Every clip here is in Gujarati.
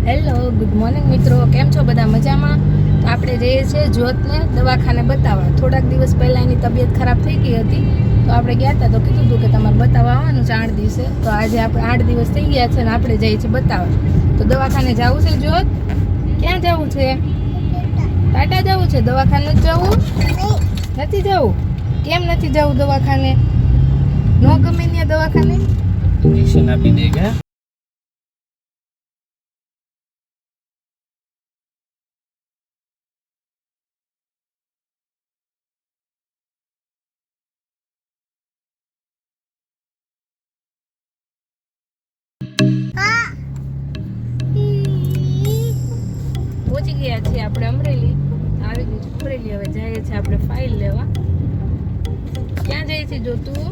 હેલો, ગુડ મોર્નિંગ મિત્રો. કેમ છો બધા? મજામાં? તો આપણે જઈએ છીએ જ્યોતને દવાખાને બતાવવા. થોડાક દિવસ પહેલાં એની તબિયત ખરાબ થઈ ગઈ હતી, તો આપણે ગયા હતા. તો કીધું હતું કે તમારે બતાવવા આવવાનું છે 8 દિવસે. તો આજે આપણે 8 દિવસ થઈ ગયા છે અને આપણે જઈએ છીએ બતાવવા. તો દવાખાને જવું છે જ્યોત? ક્યાં જવું છે? ટાટા જવું છે? દવાખાને જ જવું નથી? જવું કેમ નથી જવું દવાખાને? ન ગમે ત્યાં દવાખાને ઇન્જેક્શન આપી દે ગયા. પહોંચી ગયા છીએ આપણે અમરેલી. આવી ગયું છે અમરેલી. હવે જઈએ છીએ આપણે ફાઇલ લેવા. ક્યાં જઈએ છીએ જો તું?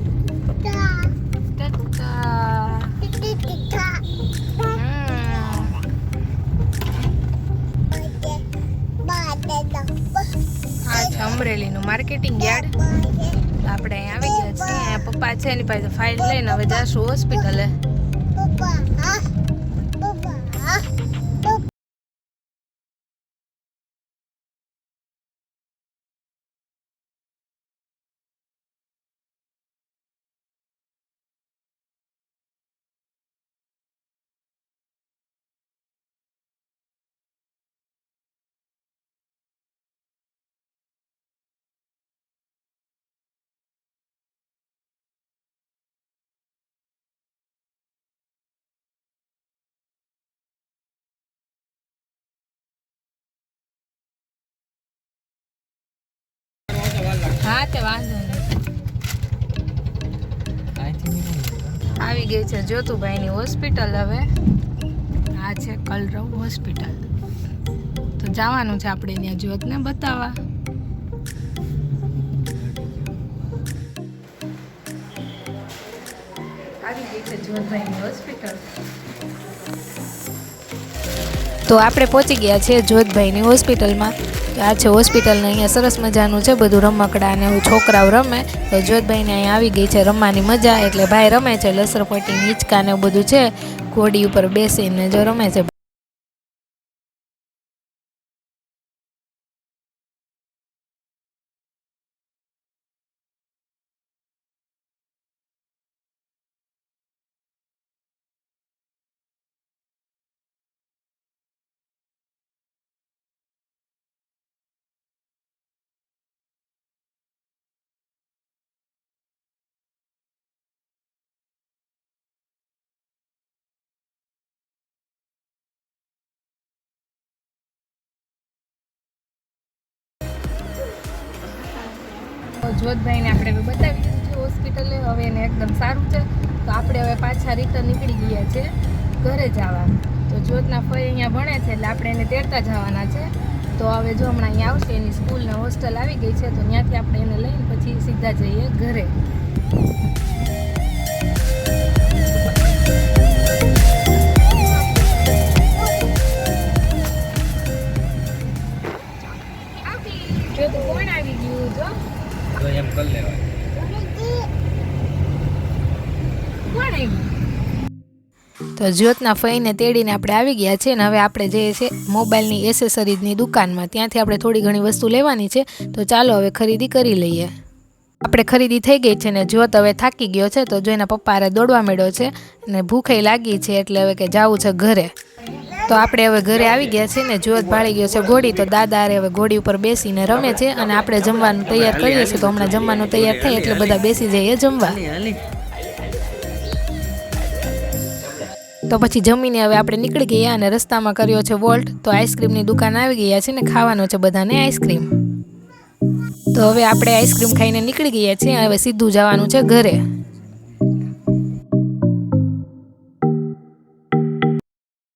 હા છે અમરેલીનું માર્કેટિંગ યાર્ડ. આપણે અહીંયા આવી ગયા છીએ. અહીંયા પપ્પા છે એની પાસે ફાઇલ લઈને હવે જઈશું હોસ્પિટલે. હા તે વાંધો નહીં. આવી ગઈ છે જ્યોતુભાઈની હોસ્પિટલ. હવે આ છે કલરવ હોસ્પિટલ. તો જવાનું છે આપણે ત્યાં જ્યોતને બતાવવા. આવી ગઈ છે જ્યોતભાઈની હોસ્પિટલ. તો આપણે પહોંચી ગયા છીએ જ્યોતભાઈની હોસ્પિટલમાં. આ છે હોસ્પિટલને. અહીંયા સરસ મજાનું છે બધું રમકડા ને છોકરાઓ રમે. તો જ્યોતભાઈને અહીંયા આવી ગઈ છે રમવાની મજા. એટલે ભાઈ રમે છે લસરપટ્ટી, હિંચકા ને બધું છે. ઘોડી ઉપર બેસીને જો રમે છે. જ્યોતભાઈને આપણે હવે બતાવી દીધું છે હોસ્પિટલે. હવે એને એકદમ સારું છે. તો આપણે હવે પાછા રિટર્ન નીકળી ગયા છે ઘરે જવા. તો જ્યોતના ફઈ અહીંયા ભણે છે એટલે આપણે એને તેડતા જવાના છે. તો હવે જો હમણાં અહીંયા આવશે એની સ્કૂલ ને હોસ્ટેલ આવી ગઈ છે. તો ત્યાંથી આપણે એને લઈને પછી સીધા જઈએ ઘરે. જો તો કોણ આવી ગયું જો? એમ કરી લેવાય. તો જ્યોતના ફઈને તેડીને આપણે આવી ગયા છે ને હવે આપણે જઈએ છીએ મોબાઈલની એસેસરીઝની દુકાનમાં. ત્યાંથી આપણે થોડી ઘણી વસ્તુ લેવાની છે. તો ચાલો હવે ખરીદી કરી લઈએ. આપણે ખરીદી થઈ ગઈ છે ને જ્યોત હવે થાકી ગયો છે. તો જો એના પપ્પા હારે દોડવા માંડ્યો છે ને ભૂખે લાગી છે એટલે હવે કે જવું છે ઘરે. તો આપણે હવે ઘરે આવી ગયા છે ને જ્યોત ભાળી ગયો છે ઘોડી. તો દાદા હવે ઘોડી ઉપર બેસીને રમે છે અને આપણે જમવાનું તૈયાર કરીએ છીએ. તો હમણાં જમવાનું તૈયાર થાય એટલે બધા બેસી જઈએ જમવા. તો પછી જમીને હવે આપણે નીકળી ગયા અને રસ્તામાં કર્યો છે વોલ્ટ. તો આઈસ્ક્રીમની દુકાન આવી ગયા છે ને ખાવાનું છે બધાને આઈસ્ક્રીમ. તો હવે આપણે આઈસ્ક્રીમ ખાઈને નીકળી ગયા છીએ. હવે સીધું જવાનું છે ઘરે.